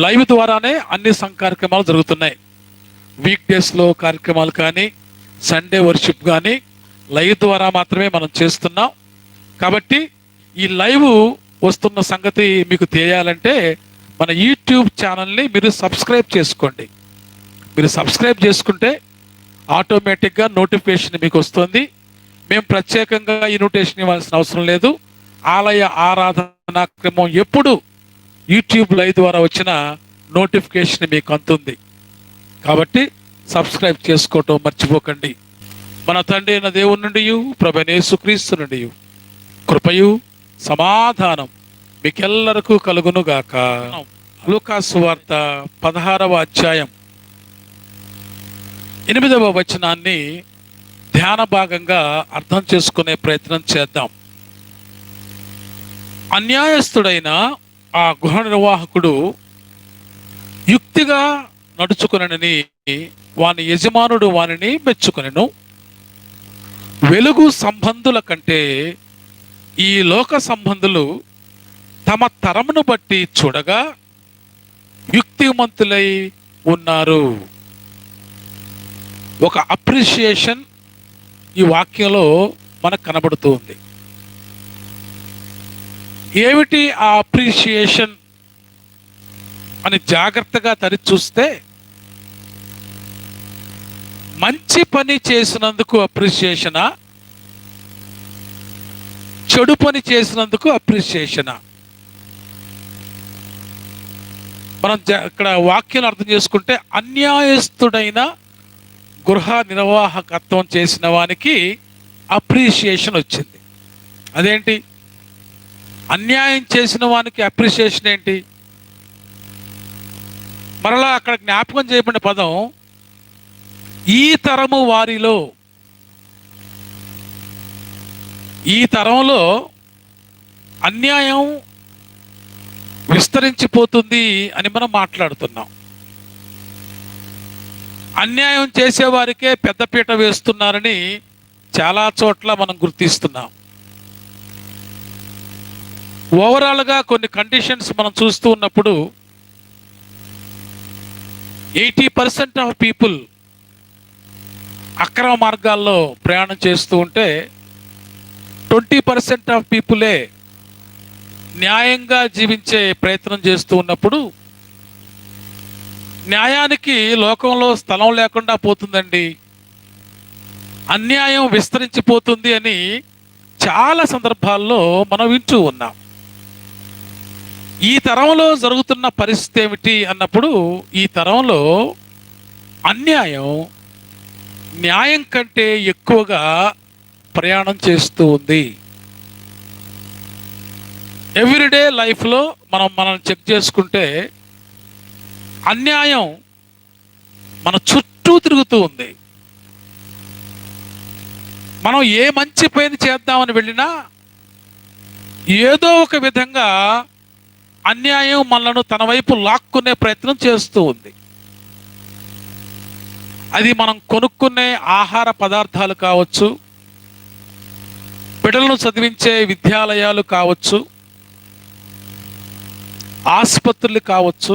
Live ద్వారానే అన్ని కార్యక్రమాలు జరుగుతున్నాయి. వీక్ డేస్లో కార్యక్రమాలు కానీ, సండే వర్షిప్ కానీ లైవ్ ద్వారా మాత్రమే మనం చేస్తున్నాం. కాబట్టి ఈ లైవ్ వస్తున్న సంగతి మీకు తెలియాలంటే మన యూట్యూబ్ ఛానల్ని మీరు సబ్స్క్రైబ్ చేసుకోండి. మీరు సబ్స్క్రైబ్ చేసుకుంటే ఆటోమేటిక్గా నోటిఫికేషన్ మీకు వస్తుంది. మేము ప్రత్యేకంగా ఇన్విటేషన్ ఇవ్వాల్సిన అవసరం లేదు. ఆలయ ఆరాధనా క్రమం ఎప్పుడు యూట్యూబ్ లైవ్ ద్వారా వచ్చిన నోటిఫికేషన్ మీకు అందుతుంది. కాబట్టి సబ్స్క్రైబ్ చేసుకోవటం మర్చిపోకండి. మన తండ్రి అయిన దేవుని నుండి, ప్రభువైన యేసుక్రీస్తు నుండి కృపయు సమాధానం మీకెల్లరకు కలుగును గాక. లూకా సువార్త 16వ అధ్యాయం 8వ వచనాన్ని ధ్యాన భాగంగా అర్థం చేసుకునే ప్రయత్నం చేద్దాం. అన్యాయస్తుడైన ఆ గృహ నిర్వాహకుడు యుక్తిగా నడుచుకునని వాని యజమానుడు వానిని మెచ్చుకొనెను. వెలుగు సంబంధుల కంటే ఈ లోక సంబంధులు తమ తరమును బట్టి చూడగా యుక్తిమంతులై ఉన్నారు. ఒక అప్రిషియేషన్ ఈ వాక్యంలో మనకు కనబడుతుంది. ఏమిటి ఆ అప్రిషియేషన్ అని జాగ్రత్తగా తరిచి చూస్తే, మంచి పని చేసినందుకు అప్రిషియేషనా, చెడు పని చేసినందుకు అప్రిషియేషనా? మనం ఇక్కడ వాక్యం అర్థం చేసుకుంటే, అన్యాయస్తుడైన గృహ నిర్వాహకత్వం చేసిన వానికి అప్రిషియేషన్ వచ్చింది. అదేంటి? అన్యాయం చేసిన వానికి అప్రిషియేషన్ ఏంటి? మరలా అక్కడ జ్ఞాపకం చేయబడిన పదం ఈ తరము వారిలో. ఈ తరంలో అన్యాయం విస్తరించిపోతుంది అని మనం మాట్లాడుతున్నాం. అన్యాయం చేసేవారికే పెద్దపీట వేస్తున్నారని చాలా చోట్ల మనం గుర్తిస్తున్నాం. ఓవరాల్గా కొన్ని కండిషన్స్ మనం చూస్తూ ఉన్నప్పుడు 80% ఆఫ్ పీపుల్ అక్రమ మార్గాల్లో ప్రయాణం చేస్తూ ఉంటే 20% ఆఫ్ పీపులే న్యాయంగా జీవించే ప్రయత్నం చేస్తూ ఉన్నప్పుడు న్యాయానికి లోకంలో స్థలం లేకుండా పోతుందండి, అన్యాయం విస్తరించిపోతుంది అని చాలా సందర్భాల్లో మనం వింటూ ఉన్నాం. ఈ తరంలో జరుగుతున్న పరిస్థితి ఏమిటి అన్నప్పుడు, ఈ తరంలో అన్యాయం న్యాయం కంటే ఎక్కువగా ప్రయాణం చేస్తూ ఉంది. ఎవ్రీడే లైఫ్లో మనం చెక్ చేసుకుంటే అన్యాయం మన చుట్టూ తిరుగుతూ ఉంది. మనం ఏ మంచి పని చేద్దామని వెళ్ళినా ఏదో ఒక విధంగా అన్యాయం మనలను తన వైపు లాక్కునే ప్రయత్నం చేస్తూ ఉంది. అది మనం కొనుక్కునే ఆహార పదార్థాలు కావచ్చు, బిడ్డలను చదివించే విద్యాలయాలు కావచ్చు, ఆసుపత్రులు కావచ్చు,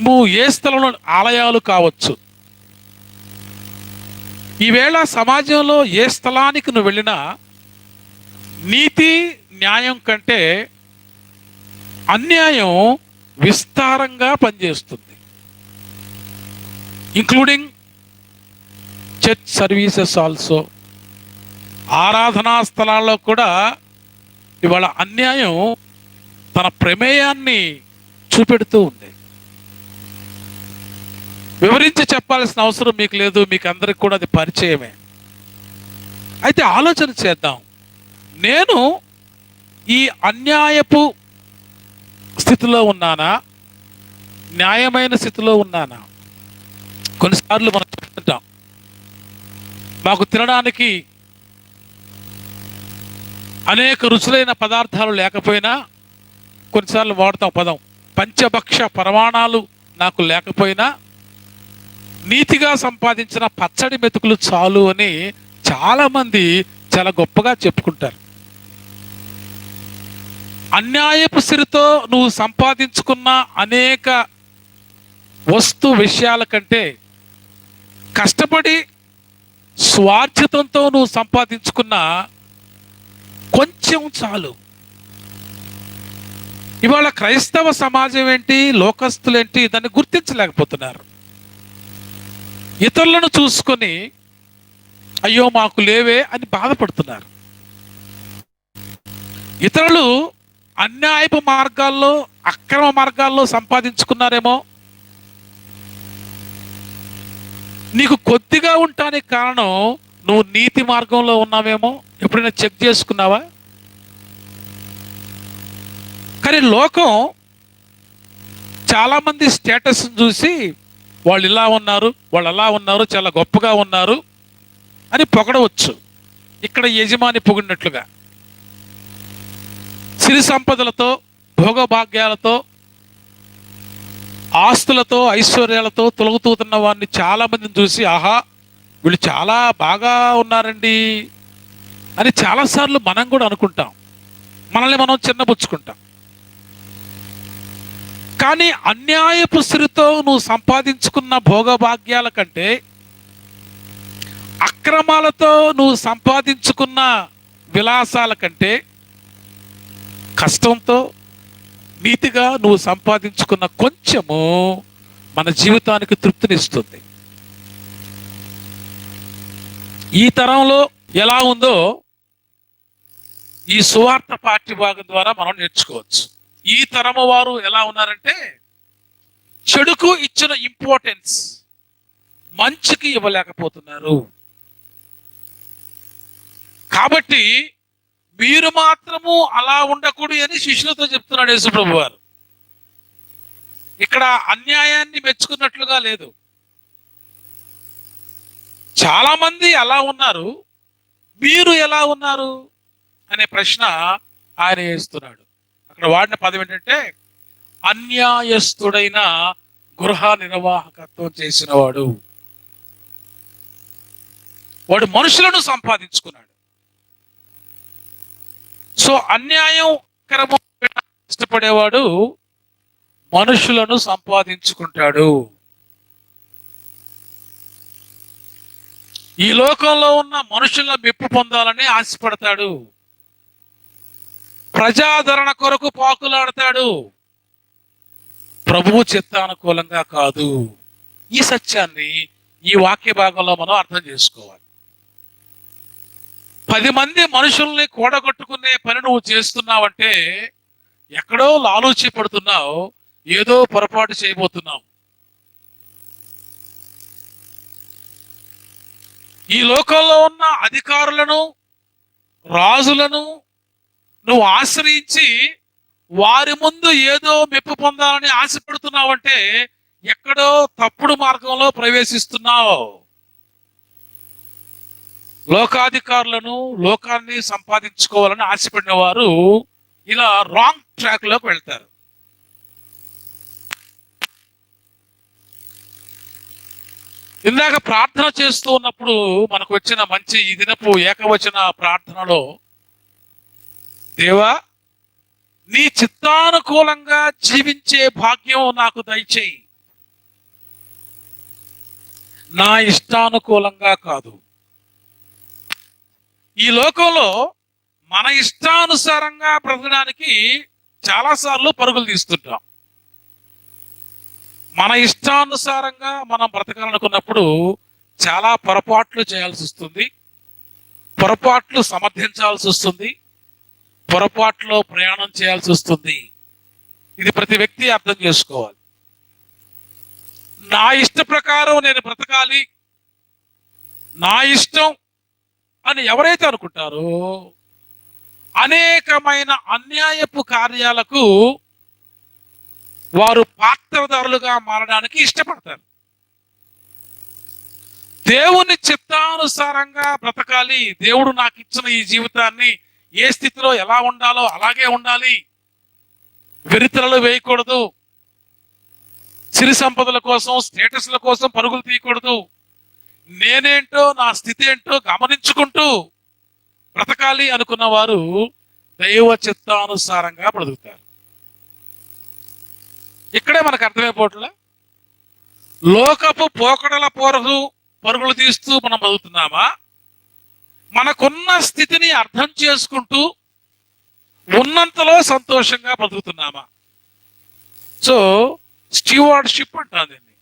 నువ్వు ఏ స్థలంలో ఆలయాలు కావచ్చు. ఈవేళ సమాజంలో ఏ స్థలానికి నువ్వు వెళ్ళినా నీతి న్యాయం కంటే అన్యాయం విస్తారంగా పనిచేస్తుంది. Including church services also. ఆరాధనా స్థలాల్లో కూడా ఇవాళ అన్యాయం తన ప్రమేయాన్ని చూపెడుతూ ఉంది. వివరించి చెప్పాల్సిన అవసరం మీకు లేదు, మీకు అందరికి కూడా అది పరిచయమే. అయితే ఆలోచన చేద్దాం, నేను ఈ అన్యాయపు స్థితిలో ఉన్నానా, న్యాయమైన స్థితిలో ఉన్నానా? కొన్నిసార్లు మనం చెప్తుంటాం, మాకు తినడానికి అనేక రుచులైన పదార్థాలు లేకపోయినా, కొన్నిసార్లు వాడతాం పదం, పంచభక్ష ప్రమాణాలు నాకు లేకపోయినా నీతిగా సంపాదించిన పచ్చడి మెతుకులు చాలు అని చాలామంది చాలా గొప్పగా చెప్పుకుంటారు. అన్యాయపు సిరితో నువ్వు సంపాదించుకున్న అనేక వస్తు విషయాల కంటే కష్టపడి స్వార్థతంతో నువ్వు సంపాదించుకున్న కొంచెం చాలు. ఇవాళ క్రైస్తవ సమాజం ఏంటి, లోకస్తులేంటి, దాన్ని గుర్తించలేకపోతున్నారు. ఇతరులను చూసుకొని అయ్యో మాకు లేవే అని బాధపడుతున్నారు. ఇతరులు అన్యాయపు మార్గాల్లో, అక్రమ మార్గాల్లో సంపాదించుకున్నారేమో, నీకు కొద్దిగా ఉండటానికి కారణం నువ్వు నీతి మార్గంలో ఉన్నావేమో. ఎప్పుడైనా చెక్ చేసుకున్నావా? కానీ లోకం చాలా మంది స్టేటస్ చూసి వాళ్ళు ఇలా ఉన్నారు, వాళ్ళు అలా ఉన్నారు, చాలా గొప్పగా ఉన్నారు అని పొగడవచ్చు. ఇక్కడ యజమాని పొగిడినట్లుగా సిరి సంపదలతో, భోగభాగ్యాలతో, ఆస్తులతో, ఐశ్వర్యాలతో తొలగుతూతున్న వారిని చాలా మందిని చూసి ఆహా వీళ్ళు చాలా బాగా ఉన్నారండి అని చాలాసార్లు మనం కూడా అనుకుంటాం. మనల్ని మనం చిన్నబుచ్చుకుంటాం. కానీ అన్యాయపు స్థితితో నువ్వు సంపాదించుకున్న భోగభాగ్యాల కంటే, అక్రమాలతో నువ్వు సంపాదించుకున్న విలాసాల కంటే, కష్టంతో నీతిగా నువ్వు సంపాదించుకున్న కొంచెము మన జీవితానికి తృప్తినిస్తుంది. ఈ తరంలో ఎలా ఉందో ఈ సువార్త పాఠ్య భాగం ద్వారా మనం నేర్చుకోవచ్చు. ఈ తరము వారు ఎలా ఉన్నారంటే చెడుకు ఇచ్చిన ఇంపార్టెన్స్ మంచికి ఇవ్వలేకపోతున్నారు. కాబట్టి మీరు మాత్రము అలా ఉండకూడదు అని శిష్యులతో చెప్తున్నాడు యేసుప్రభు వారు. ఇక్కడ అన్యాయాన్ని మెచ్చుకున్నట్లుగా లేదు. చాలా మంది అలా ఉన్నారు, మీరు ఎలా ఉన్నారు అనే ప్రశ్న ఆయన వేస్తున్నాడు. అక్కడ వాడిన పదం ఏంటంటే అన్యాయస్తుడైన గృహ నిర్వాహకత్వం చేసిన వాడు. వాడు మనుషులను సంపాదించుకున్నాడు. సో అన్యాయకరము ఇష్టపడేవాడు మనుషులను సంపాదించుకుంటాడు. ఈ లోకంలో ఉన్న మనుషుల మెప్పు పొందాలని ఆశపడతాడు. ప్రజాదరణ కొరకు పాకులాడతాడు. ప్రభువు చిత్తానుకూలంగా కాదు. ఈ సత్యాన్ని ఈ వాక్య భాగంలో మనం అర్థం చేసుకోవాలి. 10 మంది మనుషుల్ని కూడగొట్టుకునే పని నువ్వు చేస్తున్నావంటే ఎక్కడో లాలూచి పడుతున్నావు, ఏదో పొరపాటు చేయబోతున్నావు. ఈ లోకంలో ఉన్న అధికారులను, రాజులను నువ్వు ఆశ్రయించి వారి ముందు ఏదో మెప్పు పొందాలని ఆశపడుతున్నావంటే ఎక్కడో తప్పుడు మార్గంలో ప్రవేశిస్తున్నావు. లోకాధికారులను, లోకాన్ని సంపాదించుకోవాలని ఆశపడిన వారు ఇలా రాంగ్ ట్రాక్ లోకి వెళ్తారు. ఇందాక ప్రార్థన చేస్తూ ఉన్నప్పుడు మనకు వచ్చిన మంచి ఈ దినపు ఏకవచన ప్రార్థనలో, దేవా నీ చిత్తానుకూలంగా జీవించే భాగ్యం నాకు దయచేయి, నా ఇష్టానుకూలంగా కాదు. ఈ లోకంలో మన ఇష్టానుసారంగా బ్రతకడానికి చాలాసార్లు పరుగులు తీస్తుంటాం. మన ఇష్టానుసారంగా మనం బ్రతకాలనుకున్నప్పుడు చాలా పొరపాట్లు చేయాల్సి వస్తుంది, పొరపాట్లు సమర్థించాల్సి వస్తుంది, పొరపాట్లో ప్రయాణం చేయాల్సి వస్తుంది. ఇది ప్రతి వ్యక్తి అర్థం చేసుకోవాలి. నా ఇష్ట ప్రకారం నేను బ్రతకాలి, నా ఇష్టం అని ఎవరైతే అనుకుంటారో అనేకమైన అన్యాయపు కార్యాలకు వారు పాత్రదారులుగా మారడానికి ఇష్టపడతారు. దేవుని చిత్తానుసారంగా బ్రతకాలి, దేవుడు నాకు ఇచ్చిన ఈ జీవితాన్ని ఏ స్థితిలో ఎలా ఉండాలో అలాగే ఉండాలి, వెరితలలు వేయకూడదు, సిరి సంపదల కోసం, స్టేటస్ల కోసం పరుగులు తీయకూడదు, నేనేంటో నా స్థితి ఏంటో గమనించుకుంటూ బ్రతకాలి అనుకున్న వారు దైవ చిత్తానుసారంగా బ్రతుకుతారు. ఇక్కడే మనకు అర్థమైపోవట్లే. లోకపు పోకడల పరుగులు తీస్తూ మనం బతుకుతున్నామా? మనకున్న స్థితిని అర్థం చేసుకుంటూ ఉన్నంతలో సంతోషంగా బతుకుతున్నామా? సో స్టీవార్డ్షిప్ అంటారు దీన్ని,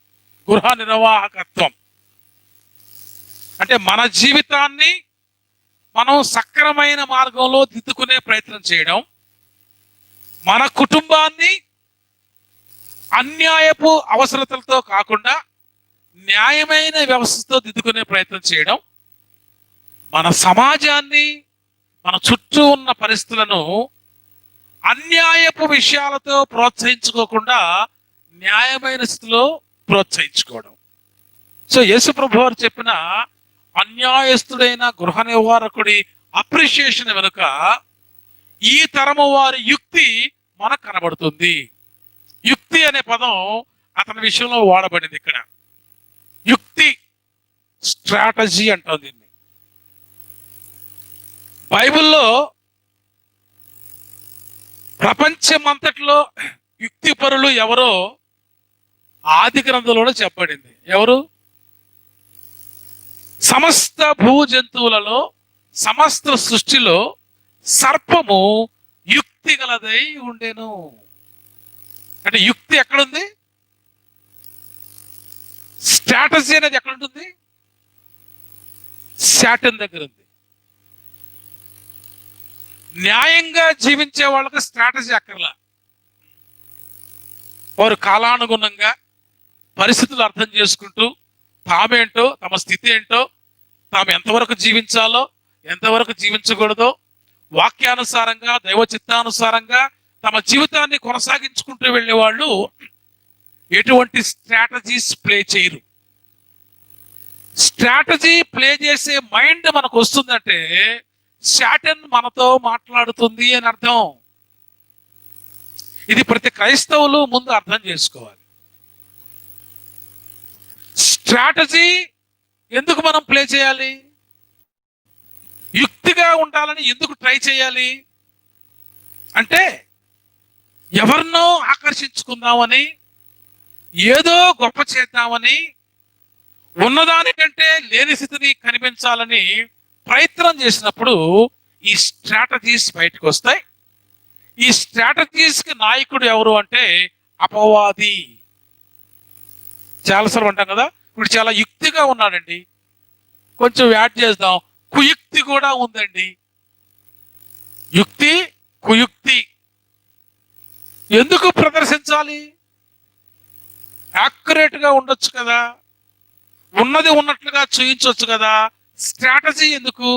గృహ నిర్వాహకత్వం. అంటే మన జీవితాన్ని మనం సక్రమైన మార్గంలో దిద్దుకునే ప్రయత్నం చేయడం, మన కుటుంబాన్ని అన్యాయపు అవసరతలతో కాకుండా న్యాయమైన వ్యవస్థతో దిద్దుకునే ప్రయత్నం చేయడం, మన సమాజాన్ని, మన చుట్టూ ఉన్న పరిస్థితులను అన్యాయపు విషయాలతో ప్రోత్సహించుకోకుండా న్యాయమైన స్థితిలో ప్రోత్సహించుకోవడం. సో యేసు ప్రభు వారు చెప్పిన అన్యాయస్తుడైన గృహ నివారకుడి అప్రిషియేషన్ వెనుక ఈ తరము వారి యుక్తి మనకు కనబడుతుంది. యుక్తి అనే పదం అతని విషయంలో వాడబడింది ఇక్కడ. యుక్తి, స్ట్రాటజీ అంటాం దీన్ని. బైబిల్లో ప్రపంచమంతటిలో యుక్తి పరులు ఎవరో ఆది గ్రంథంలో చెప్పబడింది. ఎవరు? సమస్త భూ జంతువులలో, సమస్త సృష్టిలో సర్పము యుక్తి గలదై ఉండెను. అంటే యుక్తి ఎక్కడుంది? స్ట్రాటజీ అనేది ఎక్కడుంటుంది? శాటన్ దగ్గర ఉంది. న్యాయంగా జీవించే వాళ్ళకి స్ట్రాటజీ అక్కర్లా. వారు కాలానుగుణంగా పరిస్థితులు అర్థం చేసుకుంటూ తామేంటో, తమ స్థితి ఏంటో, తాము ఎంతవరకు జీవించాలో, ఎంతవరకు జీవించకూడదో వాక్యానుసారంగా, దైవ చిత్తానుసారంగా తమ జీవితాన్ని కొనసాగించుకుంటూ వెళ్ళే వాళ్ళు ఎటువంటి స్ట్రాటజీస్ ప్లే చేయరు. స్ట్రాటజీ ప్లే చేసే మైండ్ మనకు వస్తుందంటే శాటన్ మనతో మాట్లాడుతుంది అని అర్థం. ఇది ప్రతి క్రైస్తవులు ముందు అర్థం చేసుకోవాలి. స్ట్రాటజీ ఎందుకు మనం ప్లే చేయాలి? యుక్తిగా ఉండాలని ఎందుకు ట్రై చేయాలి అంటే ఎవరినో ఆకర్షించుకుందామని, ఏదో గొప్ప చేద్దామని, ఉన్నదానికంటే లేని స్థితిని కనిపించాలని ప్రయత్నం చేసినప్పుడు ఈ స్ట్రాటజీస్ బయటకు వస్తాయి. ఈ స్ట్రాటజీస్ కి నాయకుడు ఎవరు అంటే అపవాది. చాలాసార్లు అంటాం కదా, ఇప్పుడు చాలా యుక్తిగా ఉన్నాడండి, కొంచెం యాడ్ చేద్దాం, కుయుక్తి కూడా ఉందండి. యుక్తి, కుయుక్తి ఎందుకు ప్రదర్శించాలి? యాక్యురేట్ గా ఉండొచ్చు కదా, ఉన్నది ఉన్నట్లుగా చూయించవచ్చు కదా, స్ట్రాటజీ ఎందుకు?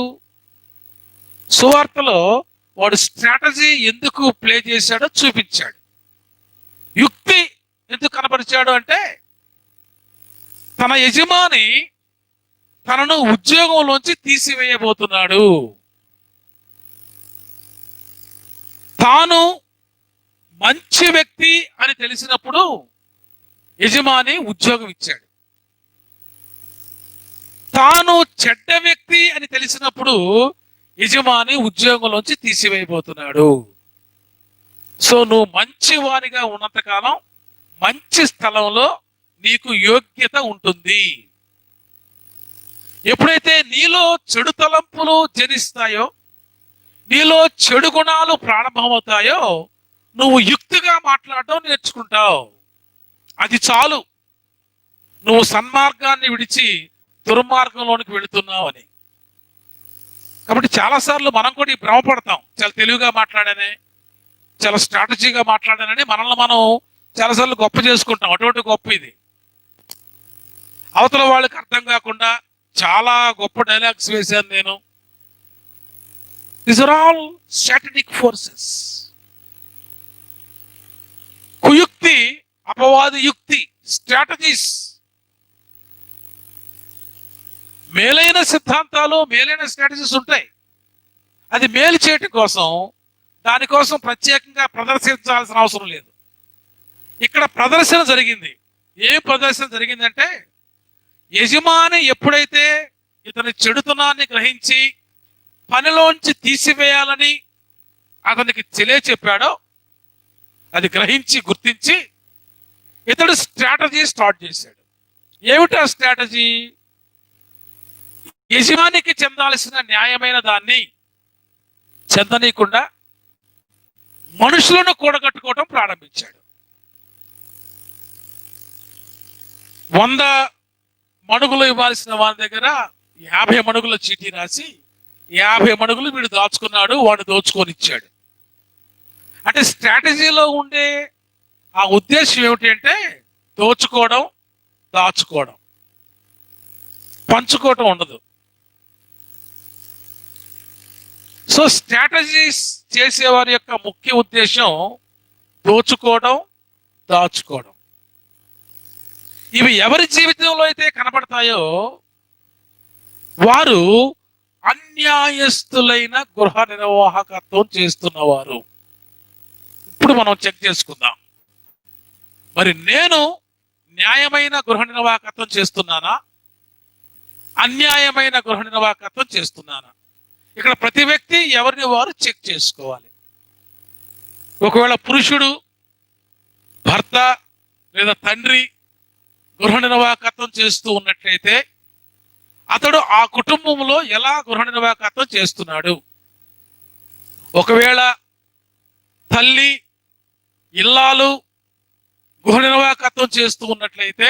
సువార్తలో వాడు స్ట్రాటజీ ఎందుకు ప్లే చేశాడో చూపించాడు. యుక్తి ఎందుకు కనపరిచాడు అంటే తన యజమాని తనను ఉద్యోగంలోంచి తీసివేయబోతున్నాడు. తాను మంచి వ్యక్తి అని తెలిసినప్పుడు యజమాని ఉద్యోగం ఇచ్చాడు. తాను చెడ్డ వ్యక్తి అని తెలిసినప్పుడు యజమాని ఉద్యోగంలోంచి తీసివేయబోతున్నాడు. సో నువ్వు మంచి వారిగా ఉన్నంతకాలం మంచి స్థలంలో నీకు యోగ్యత ఉంటుంది. ఎప్పుడైతే నీలో చెడు తలంపులు జనిస్తాయో, నీలో చెడు గుణాలు ప్రారంభమవుతాయో, నువ్వు యుక్తిగా మాట్లాడటం నేర్చుకుంటావు. అది చాలు నువ్వు సన్మార్గాన్ని విడిచి దుర్మార్గంలోనికి వెళుతున్నావు అని. కాబట్టి చాలాసార్లు మనం కూడా ఈ భ్రమపడతాం, చాలా తెలివిగా మాట్లాడానే, చాలా స్ట్రాటజీగా మాట్లాడానని మనల్ని మనం చాలాసార్లు గొప్ప చేసుకుంటాం. అటువంటి గొప్ప ఇది. అవతల వాళ్ళకి అర్థం కాకుండా చాలా గొప్ప డైలాగ్స్ వేశాను నేను. These are all strategic forces. కుయుక్తి, అపవాది యుక్తి, స్ట్రాటజీస్. మేలైన సిద్ధాంతాలు, మేలైన స్ట్రాటజీస్ ఉంటాయి. అది మేలు చేయటం కోసం, దానికోసం ప్రత్యేకంగా ప్రదర్శించాల్సిన అవసరం లేదు. ఇక్కడ ప్రదర్శన జరిగింది. ఏ ప్రదర్శన జరిగిందంటే యజమాని ఎప్పుడైతే ఇతని చెడుతనాన్ని గ్రహించి పనిలోంచి తీసివేయాలని అతనికి తెలియచెప్పాడో, అది గ్రహించి గుర్తించి ఇతడు స్ట్రాటజీ స్టార్ట్ చేశాడు. ఏమిటా స్ట్రాటజీ? యజమానికి చెందాల్సిన న్యాయమైన దాన్ని చెందనీయకుండా మనుషులను కూడగట్టుకోవడం ప్రారంభించాడు. 100 మణుగులు ఇవ్వాల్సిన వారి దగ్గర 50 మణుగుల చీటీ రాసి 50 మణుగులు వీడు దాచుకున్నాడు, వాడు దోచుకొని ఇచ్చాడు. అంటే స్ట్రాటజీలో ఉండే ఆ ఉద్దేశం ఏమిటంటే దోచుకోవడం, దాచుకోవడం, పంచుకోవటం ఉండదు. సో స్ట్రాటజీస్ చేసేవారి యొక్క ముఖ్య ఉద్దేశం దోచుకోవడం, దాచుకోవడం. ఇవి ఎవరి జీవితంలో అయితే కనబడతాయో వారు అన్యాయస్తులైన గృహ నిర్వాహకత్వం చేస్తున్నవారు. ఇప్పుడు మనం చెక్ చేసుకుందాం. మరి నేను న్యాయమైన గృహ నిర్వాహకత్వం చేస్తున్నానా, అన్యాయమైన గృహ నిర్వాహకత్వం చేస్తున్నానా? ఇక్కడ ప్రతి వ్యక్తి ఎవరిని వారు చెక్ చేసుకోవాలి. ఒకవేళ పురుషుడు, భర్త లేదా తండ్రి గృహ నిర్వాహకత్వం చేస్తూ ఉన్నట్లయితే అతడు ఆ కుటుంబంలో ఎలా గృహ నిర్వాహకత్వం చేస్తున్నాడు? ఒకవేళ తల్లి, ఇల్లాలు గృహ నిర్వాహకత్వం చేస్తూ ఉన్నట్లయితే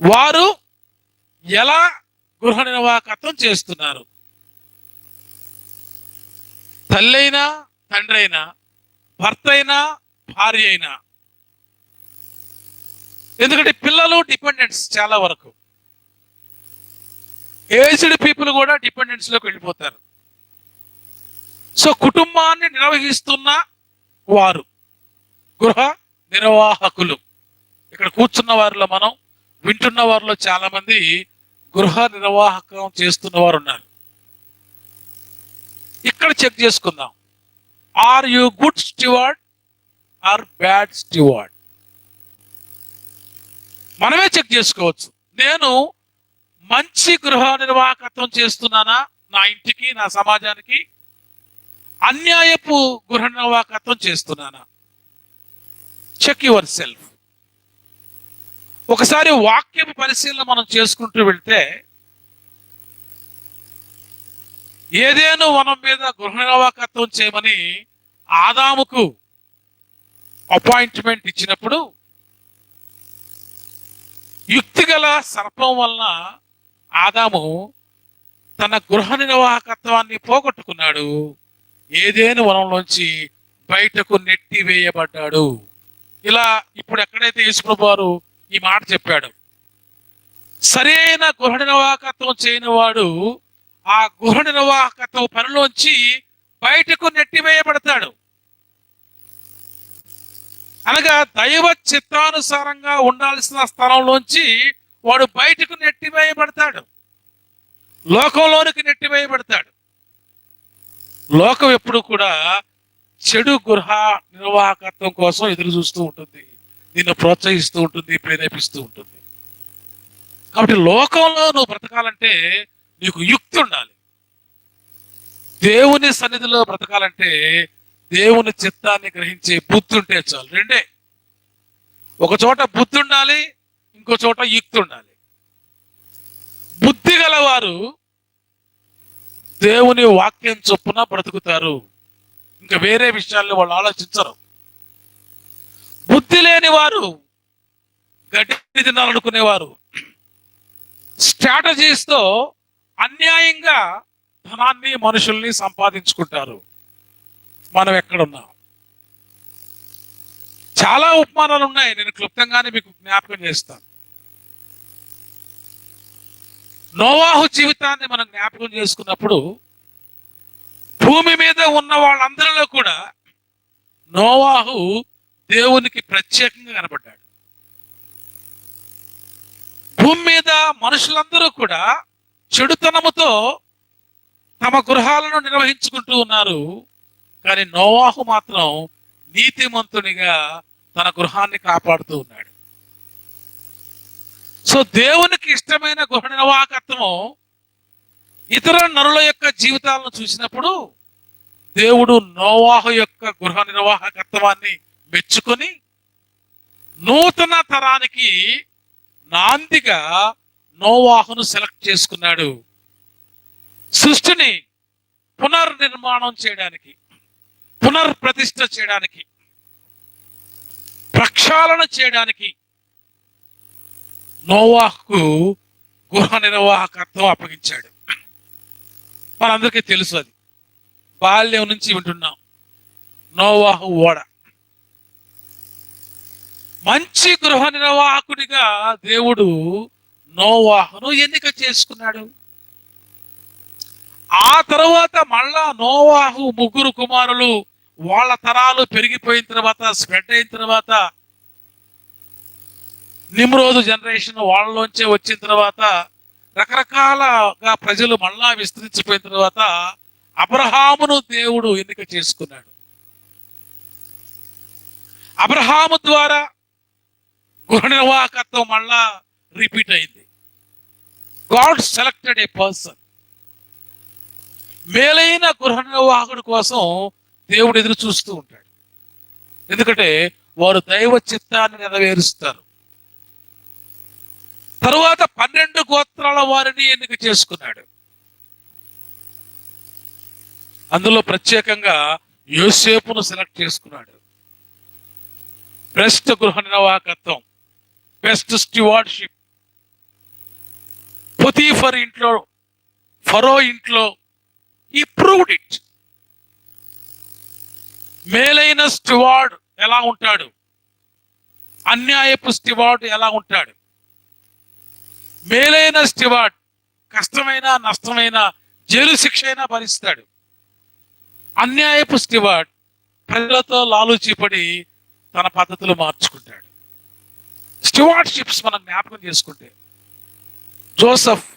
వారు ఎలా గృహ నిర్వాహకత్వం చేస్తున్నారు? తల్లి అయినా, తండ్రి అయినా, భర్త అయినా, భార్య అయినా. ఎందుకంటే పిల్లలు డిపెండెంట్స్, చాలా వరకు ఏజ్డ్ పీపుల్ కూడా డిపెండెన్స్ లోకి వెళ్ళిపోతారు. సో కుటుంబాన్ని నిర్వహిస్తున్న వారు గృహ నిర్వాహకులు. ఇక్కడ కూర్చున్న వారిలో, మనం వింటున్న వారిలో చాలా మంది గృహ నిర్వాహకం చేస్తున్న వారు ఉన్నారు. ఇక్కడ చెక్ చేసుకుందాం. Are you good steward or bad steward? మనమే చెక్ చేసుకోవచ్చు. నేను మంచి గృహ నిర్వాహకత్వం చేస్తున్నానా నా ఇంటికి, నా సమాజానికి? అన్యాయపు గృహ నిర్వాహకత్వం చేస్తున్నానా? Check yourself. ఒకసారి వాక్యపు పరిశీలన మనం చేసుకుంటూ వెళ్తే, ఏదేను వనం మీద గృహ నిర్వాహకత్వం చేయమని ఆదాముకు అపాయింట్మెంట్ ఇచ్చినప్పుడు యుక్తిగల సర్పం వలన ఆదాము తన గృహ నిర్వాహకత్వాన్ని పోగొట్టుకున్నాడు. ఏదేను వనంలోంచి బయటకు నెట్టివేయబడ్డాడు. ఇలా ఇప్పుడు ఎక్కడైతే యేసుప్రభువు వారు ఈ మాట చెప్పాడు, సరైన గృహ నిర్వాహకత్వం చేయని వాడు ఆ గృహ నిర్వాహకత్వం పనిలోంచి బయటకు నెట్టివేయబడతాడు. అనగా దైవ చిత్తానుసారంగా ఉండాల్సిన స్థలంలోంచి వాడు బయటకు నెట్టివేయబడతాడు, లోకంలోనికి నెట్టివేయబడతాడు. లోకం ఎప్పుడు కూడా చెడు గృహ నిర్వాహకత్వం కోసం ఎదురు చూస్తూ ఉంటుంది, నిన్ను ప్రోత్సహిస్తూ ఉంటుంది, ప్రేరేపిస్తూ ఉంటుంది. కాబట్టి లోకంలో నువ్వు బ్రతకాలంటే నీకు యుక్తి ఉండాలి. దేవుని సన్నిధిలో బ్రతకాలంటే దేవుని చిత్తాన్ని గ్రహించే బుద్ధి ఉంటే చాలు. రెండే, ఒక చోట బుద్ధి ఉండాలి, ఇంకో చోట యుక్తి ఉండాలి. బుద్ధి గలవారు దేవుని వాక్యం చొప్పున బ్రతుకుతారు, ఇంకా వేరే విషయాల్లో వాళ్ళు ఆలోచించరు. బుద్ధి లేని వారు గడ్డి తినాలనుకునేవారు స్ట్రాటజీస్ తో అన్యాయంగా ధనాన్ని, మనుషుల్ని సంపాదించుకుంటారు. మనం ఎక్కడున్నాం? చాలా ఉపమానాలు ఉన్నాయి, నేను క్లుప్తంగానే మీకు జ్ఞాపకం చేస్తాను. నోవాహు జీవితాన్ని మనం జ్ఞాపకం చేసుకున్నప్పుడు భూమి మీద ఉన్న వాళ్ళందరిలో కూడా నోవాహు దేవునికి ప్రత్యేకంగా కనబడ్డాడు. భూమి మీద మనుషులందరూ కూడా చెడుతనముతో తమ గృహాలను నిర్వహించుకుంటూ ఉన్నారు, కానీ నోవాహు మాత్రం నీతిమంతునిగా తన గృహాన్ని కాపాడుతూ ఉన్నాడు. సో దేవునికి ఇష్టమైన గృహ నిర్వాహకత్వం ఇతర నరుల యొక్క జీవితాలను చూసినప్పుడు దేవుడు నోవాహు యొక్క గృహ నిర్వాహకత్వాన్ని మెచ్చుకొని నూతన తరానికి నాందిగా నోవాహును సెలెక్ట్ చేసుకున్నాడు. సృష్టిని పునర్నిర్మాణం చేయడానికి, పునర్ప్రతిష్ఠ చేయడానికి, ప్రక్షాళన చేయడానికి నోవాహుకు గృహ నిర్వాహకత్వం అప్పగించాడు. మనందరికీ తెలుసు, అది బాల్యం నుంచి వింటున్నాం. నోవాహు ఓడ. మంచి గృహ నిర్వాహకుడిగా దేవుడు నోవాహును ఎన్నిక చేసుకున్నాడు. ఆ తర్వాత మళ్ళా నోవాహు ముగ్గురు కుమారులు, వాళ్ళ తరాలు పెరిగిపోయిన తర్వాత, స్ప్రెడ్ అయిన తర్వాత, నిమ్రోదు జనరేషన్ వాళ్ళలోంచే వచ్చిన తర్వాత, రకరకాలగా ప్రజలు మళ్ళా విస్తరించిపోయిన తర్వాత అబ్రహామును దేవుడు ఎన్నిక చేసుకున్నాడు. అబ్రహాము ద్వారా గృహ నిర్వాహకత్వం మళ్ళా రిపీట్ అయింది. గాడ్ సెలెక్టెడ్ ఏ పర్సన్. మేలైన గృహ నిర్వాహకుడి కోసం దేవుడు ఎదురు చూస్తూ ఉంటాడు. ఎందుకంటే వారు దైవ చిత్తాన్ని నెరవేరుస్తారు. తరువాత 12 గోత్రాల వారిని ఎన్నిక చేసుకున్నాడు. అందులో ప్రత్యేకంగా యోసేపును సెలెక్ట్ చేసుకున్నాడు. బెస్ట్ గృహ నిర్వాహకత్వం, బెస్ట్ స్టివార్డ్షిప్. పొతీఫర్ ఇంట్లో, ఫరో ఇంట్లో he proved it. మేలైన స్టివార్డ్ ఎలా ఉంటాడు, అన్యాయపు స్టివార్డ్ ఎలా ఉంటాడు. మేలైన స్టివార్డ్ కష్టమైన నష్టమైన జైలు శిక్ష అయినా భరిస్తాడు. అన్యాయపు స్టివార్డ్ ప్రజలతో లాలూచిపడి తన పద్ధతులు మార్చుకుంటాడు. స్టివార్డ్షిప్స్ మనం జ్ఞాపకం చేసుకుంటే, Joseph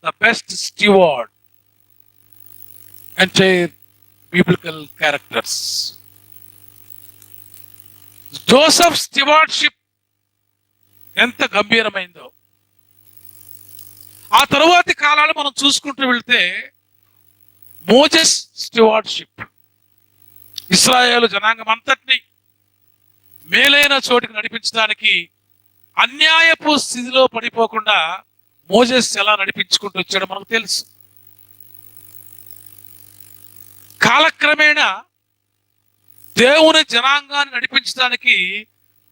the best steward, entire biblical characters. Joseph stewardship ఎంత గంభీరమైందో. ఆ తరువాతి కాలాలు మనం చూసుకుంటూ వెళ్తే, మోజెస్ స్టివార్డ్షిప్, ఇశ్రాయేలు జనాంగం అంతటిని మేలైన చోటికి నడిపించడానికి, అన్యాయపు స్థితిలో పడిపోకుండా మోజెస్ ఎలా నడిపించుకుంటూ వచ్చాడో మనకు తెలుసు. కాలక్రమేణా దేవుని జనాంగాన్ని నడిపించడానికి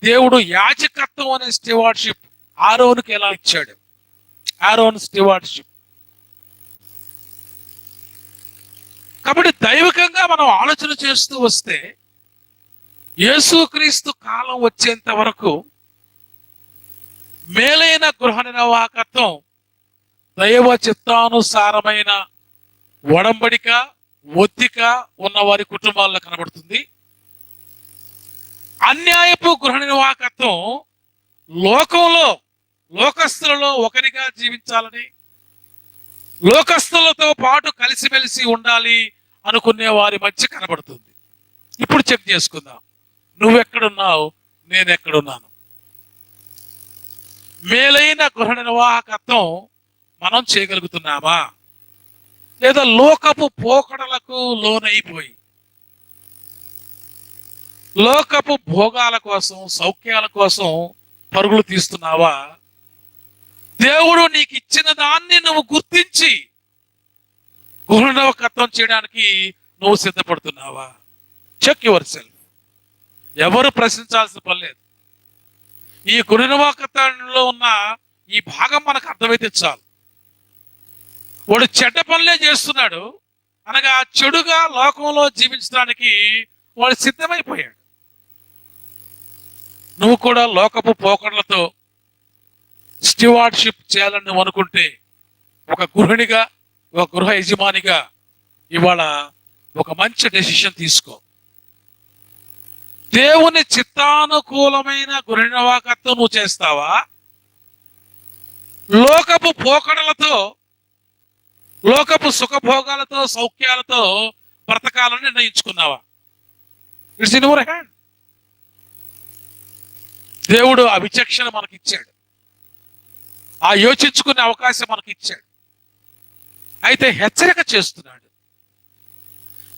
దేవుడు యాజకత్వం అనే స్టివార్డ్షిప్ ఆరోనుకి ఎలా ఇచ్చాడు. ఆరోన్ స్టివార్డ్షిప్. కాబట్టి దైవికంగా మనం ఆలోచన చేస్తూ వస్తే, యేసుక్రీస్తు కాలం వచ్చేంత వరకు మేలైన గృహ నిర్వాహకత్వం దైవ చిత్తానుసారమైన ఒడంబడిక, ఒత్తిక ఉన్న వారి కుటుంబాల్లో కనబడుతుంది. అన్యాయపు గృహ నిర్వాహకత్వం లోకంలో, లోకస్తులలో ఒకరిగా జీవించాలని, లోకస్తులతో పాటు కలిసిమెలిసి ఉండాలి అనుకునే వారి మధ్య కనబడుతుంది. ఇప్పుడు చెక్ చేసుకుందాం, నువ్వెక్కడున్నావు, నేను ఎక్కడున్నాను. మేలైన గృహ నిర్వాహకత్వం మనం చేయగలుగుతున్నామా, లేదా లోకపు పోకడలకు లోనైపోయి లోకపు భోగాల కోసం, సౌఖ్యాల కోసం పరుగులు తీస్తున్నావా? దేవుడు నీకు ఇచ్చిన దాన్ని నువ్వు గుర్తించి గృహ నిర్వాహకత్వం చేయడానికి నువ్వు సిద్ధపడుతున్నావా? Check your self. ఎవరు ప్రశ్నించాల్సిన పని లేదు. ఈ గృహ నిర్వాహకత్వంలో ఉన్న ఈ భాగం మనకు అర్థమైతే చాలు. వాడు చెడ్డ పనులే చేస్తున్నాడు అనగా, చెడుగా లోకంలో జీవించడానికి వాడు సిద్ధమైపోయాడు. నువ్వు కూడా లోకపు పోకడలతో స్టివార్డ్షిప్ చేయాలని నువ్వు అనుకుంటే, ఒక గృహిణిగా, ఒక గృహ యజమానిగా ఇవాళ ఒక మంచి డెసిషన్ తీసుకో. దేవుని చిత్తానుకూలమైన గృహ నిర్వాహకత్వం నువ్వు చేస్తావా, లోకపు పోకడలతో, లోకపు సుఖభోగాలతో, సౌఖ్యాలతో బ్రతకాలని నిర్ణయించుకున్నావా? It's in your hand. దేవుడు ఆ విచక్షణ మనకి ఇచ్చాడు, ఆ యోచించుకునే అవకాశం మనకి ఇచ్చాడు. అయితే హెచ్చరిక చేస్తున్నాడు.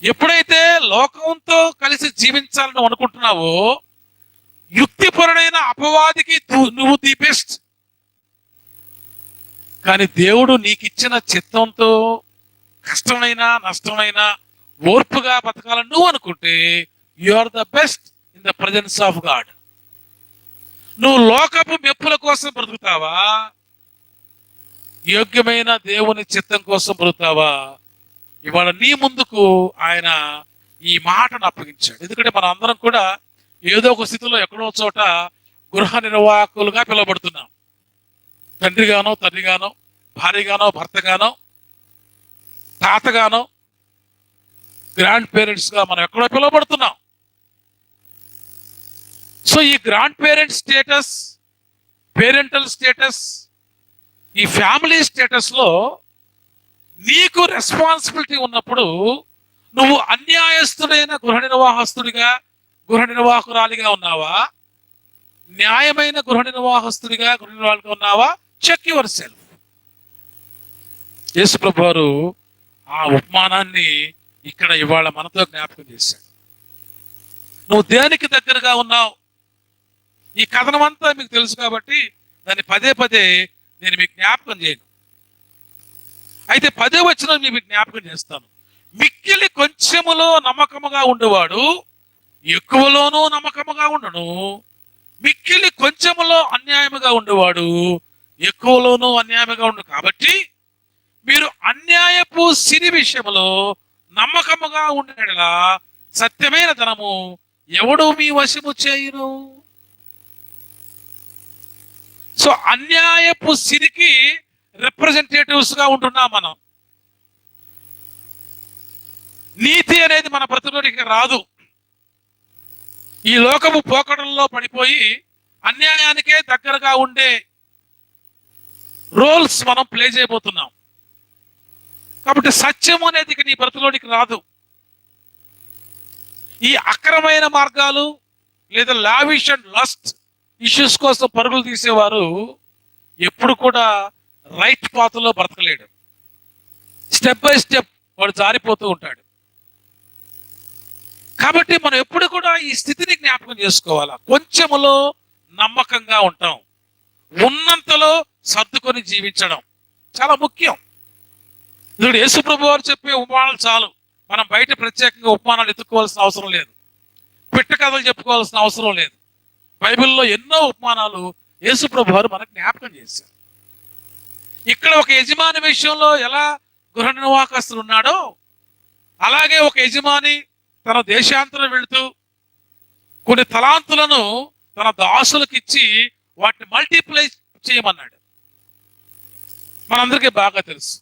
ఎప్పుడైతే లోకంతో కలిసి జీవించాలని అనుకుంటున్నావో, యుక్తిపరుడైన అపవాదికి నువ్వు ది బెస్ట్. కానీ దేవుడు నీకు ఇచ్చిన చిత్తంతో కష్టమైన నష్టమైన ఓర్పుగా బతకాలని నువ్వు అనుకుంటే you are the best in the presence of God. నువ్వు లోకపు మెప్పుల కోసం బ్రతుకుతావా, యోగ్యమైన దేవుని చిత్తం కోసం బ్రతుకుతావా? ఇవాళ నీ ముందుకు ఆయన ఈ మాటను అప్పగించాడు. ఎందుకంటే మన అందరం కూడా ఏదో ఒక స్థితిలో ఎక్కడో చోట గృహ నిర్వాహకులుగా పిలువబడుతున్నాం. తండ్రిగానో, తల్లిగానో, భార్యగానో, భర్తగానో, తాతగానో, గ్రాండ్ పేరెంట్స్ గా మనం ఎక్కడో పిలువబడుతున్నాం. సో ఈ grand parent status, parental status, ఈ ఫ్యామిలీ స్టేటస్ లో నీకు రెస్పాన్సిబిలిటీ ఉన్నప్పుడు నువ్వు అన్యాయస్తుడైన గృహ నిర్వాహస్తుడిగా, గృహ నిర్వాహకురాలిగా ఉన్నావా, న్యాయమైన గృహ నిర్వాహస్తుడిగా, గృహ నిర్వాహకుగా ఉన్నావా? Check yourself. యేసు ప్రభు వారు ఆ ఉపమానాన్ని ఇక్కడ ఇవాళ మనతో జ్ఞాపకం చేశాడు. నువ్వు దేనికి దగ్గరగా ఉన్నావు? ఈ కథనం అంతా మీకు తెలుసు కాబట్టి దాన్ని పదే పదే నేను మీకు జ్ఞాపకం చేయను. అయితే 10వ వచనం మీకు జ్ఞాపకం చేస్తాను. మిక్కిలి కొంచెములో నమ్మకముగా ఉండేవాడు ఎక్కువలోనూ నమ్మకముగా ఉండను, మిక్కిలి కొంచెములో అన్యాయముగా ఉండేవాడు ఎక్కువలోనూ అన్యాయముగా ఉండు. కాబట్టి మీరు అన్యాయపు సిరి విషయములో నమ్మకముగా ఉండేలా సత్యమైన ధనము ఎవడు మీ వశము చేయును. సో అన్యాయపు సిరికి రిప్రజెంటేటివ్స్ గా ఉంటున్నాం మనం. నీతి అనేది మన బ్రతుకులోకి రాదు. ఈ లోకము పోకడంలో పడిపోయి అన్యాయానికే దగ్గరగా ఉండే రోల్స్ మనం ప్లే చేయబోతున్నాం. కాబట్టి సత్యం అనేది ఇక నీ బ్రతుకులోనికి రాదు. ఈ అక్రమైన మార్గాలు లేదా లావిష్ అండ్ లస్ట్ ఇష్యూస్ కోసం పరుగులు తీసేవారు ఎప్పుడు కూడా రైట్ పాత్రలో బ్రతకలేడు. స్టెప్ బై స్టెప్ వాడు జారిపోతూ ఉంటాడు. కాబట్టి మనం ఎప్పుడు కూడా ఈ స్థితిని జ్ఞాపకం చేసుకోవాలా. కొంచెములో నమ్మకంగా ఉంటాం, ఉన్నంతలో సర్దుకొని జీవించడం చాలా ముఖ్యం. ఇప్పుడు యేసు ప్రభు వారు చెప్పే ఉపమానాలు చాలు. మనం బయట ప్రత్యేకంగా ఉపమానాలు ఎత్తుకోవాల్సిన అవసరం లేదు, పిట్ట కథలు చెప్పుకోవాల్సిన అవసరం లేదు. బైబిల్లో ఎన్నో ఉపమానాలు యేసు ప్రభు వారు మనకు జ్ఞాపకం చేశారు. ఇక్కడ ఒక యజమాని విషయంలో ఎలా గృహ నిర్వాహకస్తులు ఉన్నాడో అలాగే ఒక యజమాని తన దేశాంతరం వెళుతూ కొన్ని తలాంతులను తన దాసులకు ఇచ్చి వాటిని మల్టిప్లై చేయమన్నాడు. మనందరికీ బాగా తెలుసు.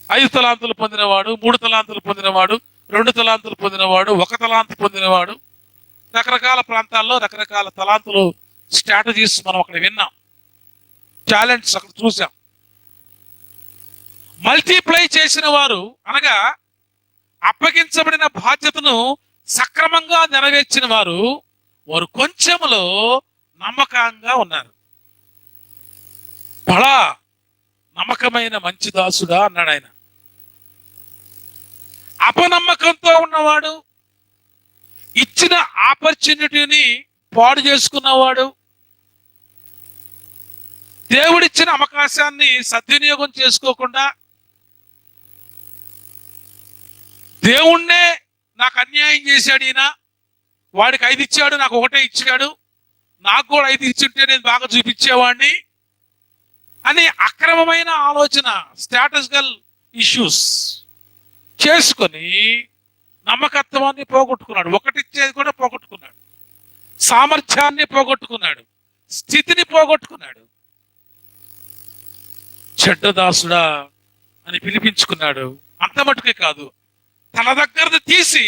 5 తలాంతులు పొందినవాడు, 3 తలాంతులు పొందినవాడు, 2 తలాంతులు పొందినవాడు, 1 తలాంతు పొందినవాడు, రకరకాల ప్రాంతాల్లో రకరకాల తలాంతులు స్ట్రాటజీస్ మనం అక్కడ విన్నాం, టాలెంట్స్ అక్కడ చూసాం. మల్టిప్లై చేసిన వారు అనగా అప్పగించబడిన బాధ్యతను సక్రమంగా నెరవేర్చిన వారు వారు కొంచెములో నమ్మకంగా ఉన్నారు. బడా నమ్మకమైన మంచి దాసుడా అన్నాడు ఆయన. అపనమ్మకంతో ఉన్నవాడు, ఇచ్చిన ఆపర్చునిటీని పాడు చేసుకున్నవాడు, దేవుడిచ్చిన అవకాశాన్ని సద్వినియోగం చేసుకోకుండా దేవుణ్ణే నాకు అన్యాయం చేశాడు ఈయన, వాడికి 5 ఇచ్చాడు నాకు 1 ఇచ్చాడు, నాకు కూడా 5 ఇచ్చుంటే నేను బాగా చూపించేవాడిని అని అక్రమమైన ఆలోచన, స్ట్రాటజికల్ ఇష్యూస్ చేసుకొని నమ్మకత్వాన్ని పోగొట్టుకున్నాడు. 1 ఇచ్చేది కూడా పోగొట్టుకున్నాడు, సామర్థ్యాన్ని పోగొట్టుకున్నాడు, స్థితిని పోగొట్టుకున్నాడు. చెడ్డదాసుడా అని పిలిపించుకున్నాడు. అంత మటుకే కాదు, తన దగ్గరది తీసి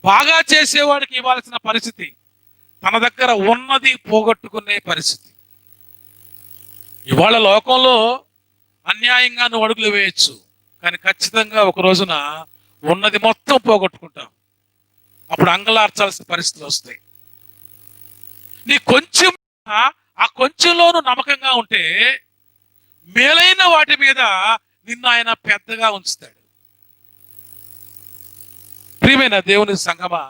బాగా చేసేవాడికి ఇవ్వాల్సిన పరిస్థితి, తన దగ్గర ఉన్నది పోగొట్టుకునే పరిస్థితి. ఇవాళ లోకంలో అన్యాయంగా నువ్వు అడుగులు వేయచ్చు, కానీ ఖచ్చితంగా ఒక రోజున ఉన్నది మొత్తం పోగొట్టుకుంటావు. అప్పుడు అంగలార్చాల్సిన పరిస్థితులు వస్తాయి. నీ కొంచెం, ఆ కొంచెంలోనూ నమ్మకంగా ఉంటే మేలైన వాటి మీద నిన్ను ఆయన పెద్దగా ఉంచుతాడు. ప్రియమైన దేవుని సంగమా,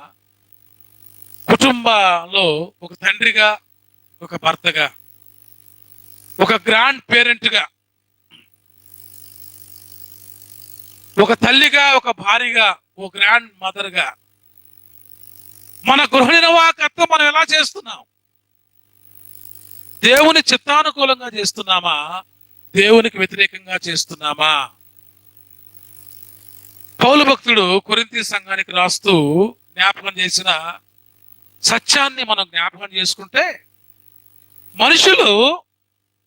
కుటుంబంలో ఒక తండ్రిగా, ఒక భర్తగా ఒక గ్రాండ్ పేరెంట్గా, ఒక తల్లిగా, ఒక భార్యగా, ఒక గ్రాండ్ మదర్గా మన గృహ నిర్వాహకత్వం మనం ఎలా చేస్తున్నాం? దేవుని చిత్తానుకూలంగా చేస్తున్నామా? దేవునికి వ్యతిరేకంగా చేస్తున్నామా? పౌలు భక్తుడు కొరింథీ సంఘానికి రాస్తూ జ్ఞాపకం చేసిన సత్యాన్ని మనం జ్ఞాపకం చేసుకుంటే, మనుషులు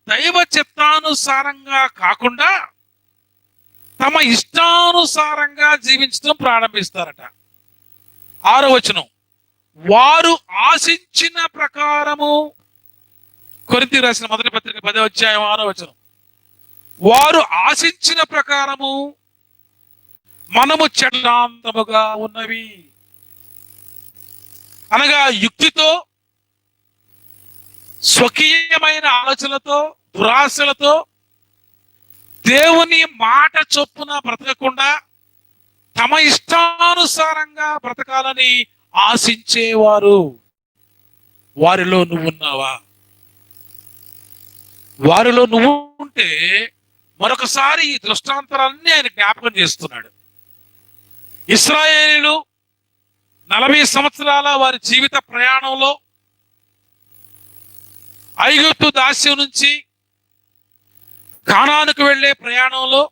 దైవ చిత్తానుసారంగా కాకుండా తమ ఇష్టానుసారంగా జీవించడం ప్రారంభిస్తారట. 6వ వచనం, వారు ఆశించిన ప్రకారము, కొరింథీ రాసిన మొదటి పత్రిక 10వ అధ్యాయం 6వ వచనం, వారు ఆశించిన ప్రకారము మనము చట్టాంతముగా ఉన్నవి. అనగా యుక్తితో, స్వకీయమైన ఆలోచనలతో, దురాశలతో దేవుని మాట చొప్పున బ్రతకకుండా తమ ఇష్టానుసారంగా బ్రతకాలని ఆశించేవారు. వారిలో నువ్వున్నావా? వారిలో నువ్వు ఉంటే మరొకసారి ఈ దృష్టాంతాలన్నీ ఆయన జ్ఞాపకం చేస్తున్నాడు. ఇశ్రాయేలీయులు 40 సంవత్సరాల వారి జీవిత ప్రయాణంలో ఐగుప్తు దాస్యం నుంచి కానానుకు వెళ్ళే ప్రయాణంలో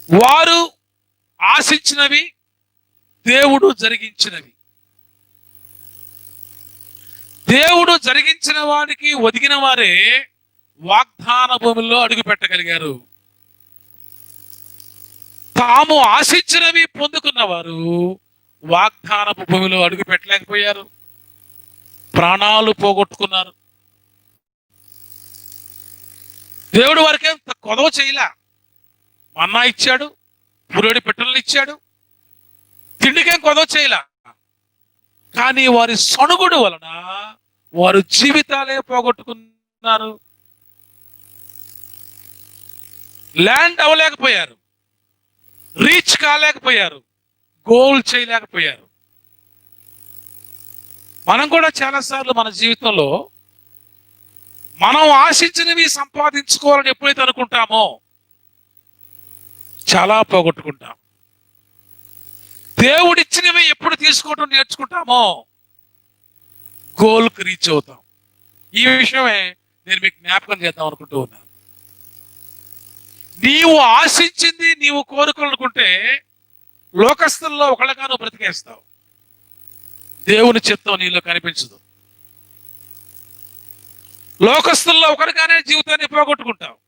వారు ఆశించినవి దేవుడు జరిగించినవి. దేవుడు జరిగించిన వారికి ఒదిగిన వారే వాగ్దాన భూమిలో అడుగు పెట్టగలిగారు. తాము ఆశించినవి పొందుకున్న వారు వాగ్దానపు భూమిలో అడుగు పెట్టలేకపోయారు, ప్రాణాలు పోగొట్టుకున్నారు. దేవుడు వారికేం కొదవ చేయలే. మన్నా ఇచ్చాడు, పురుడి పిట్టలను ఇచ్చాడు, తిండికేం కొదవ చేయలే. కానీ వారి సణుగుడు వలన వారు జీవితాలే పోగొట్టుకున్నారు. ల్యాండ్ అవ్వలేకపోయారు, రీచ్ కాలేకపోయారు, గోల్ చేయలేకపోయారు. మనం కూడా చాలాసార్లు మన జీవితంలో మనం ఆశించినవి సంపాదించుకోవాలని ఎప్పుడైతే అనుకుంటామో చాలా పోగొట్టుకుంటాం. దేవుడిచ్చినవి ఎప్పుడు తీసుకోవడం నేర్చుకుంటామో గోల్కి రీచ్ అవుతాం. ఈ విషయమే నేను మీకు జ్ఞాపకం చేద్దాం అనుకుంటూ ఉన్నాను. నీవు ఆశించింది, నీవు కోరుకోనుకుంటే లోకస్తుల్లో ఒకళ్ళగా నువ్వు బ్రతికేస్తావు. దేవుని చిత్తం నీలో కనిపించదు. లోకస్తుల్లో ఒకరిగానే జీవితాన్ని పోగొట్టుకుంటావు.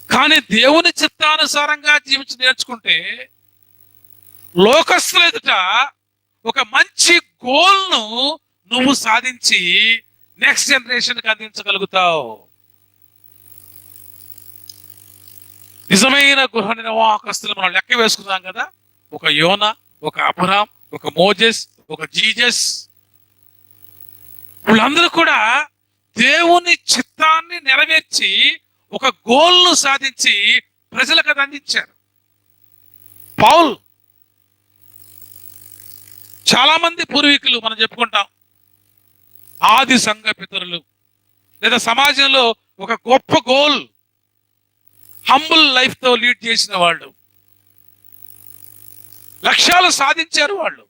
కానీ దేవుని చిత్తానుసారంగా జీవించి నేర్చుకుంటే లోకస్తుల ఎదుట ఒక మంచి గోల్ను నువ్వు సాధించి నెక్స్ట్ జనరేషన్కి అందించగలుగుతావు. నిజమైన గృహ నిర్వాహకస్తులు మనం లెక్క వేసుకున్నాం కదా. ఒక యోనా, ఒక అబ్రహాం, ఒక మోజెస్, ఒక జీజస్, వీళ్ళందరూ కూడా దేవుని చిత్తాన్ని నెరవేర్చి ఒక గోల్ను సాధించి ప్రజలకు అది అందించారు. పౌల్, చాలా మంది పూర్వీకులు మనం చెప్పుకుంటాం, ఆది సంఘ పితరులు లేదా సమాజంలో ఒక గొప్ప గోల్, హంబుల్ లైఫ్ తో లీడ్ చేసిన వాళ్ళు, లక్ష్యాలు సాధించారు. వాళ్ళు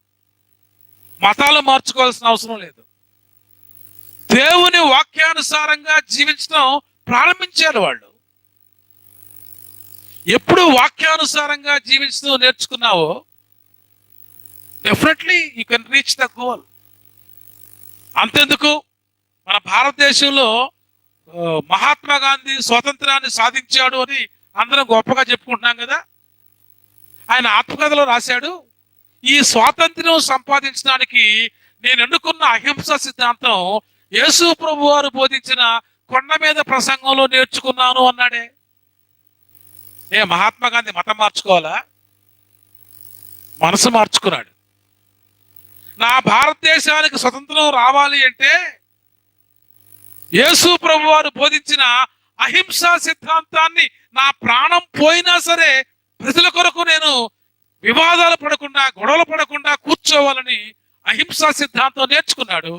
మతాలు మార్చుకోవాల్సిన అవసరం లేదు. దేవుని వాక్యానుసారంగా జీవించడం ప్రారంభించారు వాళ్ళు. ఎప్పుడు వాక్యానుసారంగా జీవించడం నేర్చుకున్నావో definitely you can reach the goal. అంతెందుకు, మన భారతదేశంలో మహాత్మా గాంధీ స్వాతంత్రాన్ని సాధించాడు అని అందరం గొప్పగా చెప్పుకుంటున్నాం కదా. ఆయన ఆత్మకథలో రాశాడు, ఈ స్వాతంత్ర్యం సంపాదించడానికి నేను ఎన్నుకున్న అహింస సిద్ధాంతం యేసు ప్రభు వారు బోధించిన కొండ మీద ప్రసంగంలో నేర్చుకున్నాను అన్నాడే. మహాత్మా గాంధీ మతం మార్చుకోవాలా? మనసు మార్చుకున్నాడు. నా భారతదేశానికి స్వతంత్రం రావాలి అంటే యేసు ప్రభు వారు బోధించిన అహింసా సిద్ధాంతాన్ని నా ప్రాణం పోయినా సరే ప్రజల కొరకు నేను వివాదాలు పడకుండా, గొడవలు పడకుండా కూర్చోవాలని అహింసా సిద్ధాంతం నేర్చుకున్నాడు.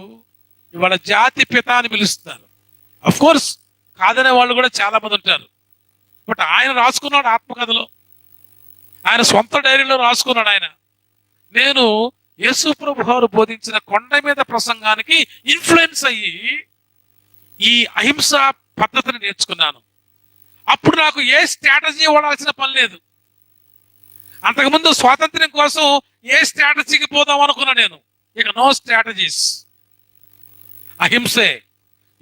ఇవాళ జాతి పిత అని పిలుస్తారు. అఫ్ కోర్స్ కాదనే వాళ్ళు కూడా చాలా మంది ఉంటారు. బట్ ఆయన రాసుకున్నాడు ఆత్మకథలో, ఆయన సొంత డైరీలో రాసుకున్నాడు ఆయన. నేను యేసు ప్రభు వారు బోధించిన కొండ మీద ప్రసంగానికి ఇన్ఫ్లుయెన్స్ అయ్యి ఈ అహింస పద్ధతిని నేర్చుకున్నాను. అప్పుడు నాకు ఏ స్ట్రాటజీ వాడాల్సిన పని లేదు. అంతకుముందు స్వాతంత్ర్యం కోసం ఏ స్ట్రాటజీకి పోదాం అనుకున్నా నేను. ఇక నో స్ట్రాటజీస్, అహింసే.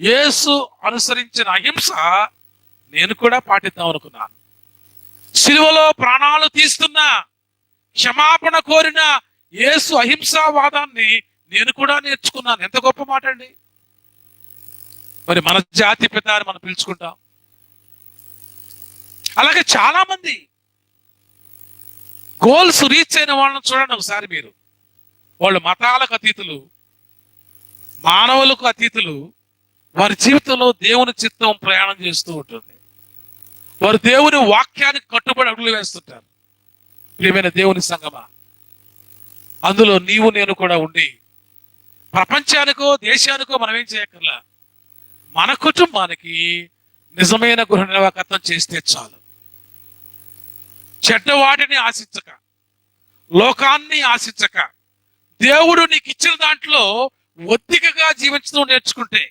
యేసు అనుసరించిన అహింస నేను కూడా పాటిద్దాం అనుకున్నాను. సిలువలో ప్రాణాలు తీస్తున్నా, క్షమాపణ కోరిన యేసు అహింసావాదాన్ని నేను కూడా నేర్చుకున్నాను. ఎంత గొప్ప మాట అండి. మరి మన జాతి పిత అని మనం పిలుచుకుంటాం. అలాగే చాలా మంది గోల్స్ రీచ్ అయిన వాళ్ళని చూడండి ఒకసారి మీరు. వాళ్ళు మతాలకు అతీతులు, మానవులకు అతీతులు. వారి జీవితంలో దేవుని చిత్తం ప్రయాణం చేస్తూ ఉంటుంది. వారు దేవుని వాక్యానికి కట్టుబడి అడుగులు వేస్తుంటారు. ప్రియమైన దేవుని సంగమా, అందులో నీవు నేను కూడా ఉండి ప్రపంచానికో దేశానికో మనం ఏం చేయక్కర్లా. మన కుటుంబానికి నిజమైన గృహ నిర్వాహకత్వం చేస్తే చాలు. చెడ్డవాటిని ఆశించక, లోకాన్ని ఆశించక, దేవుడు నీకు ఇచ్చిన దాంట్లో ఒద్దికగా జీవించడం నేర్చుకుంటే,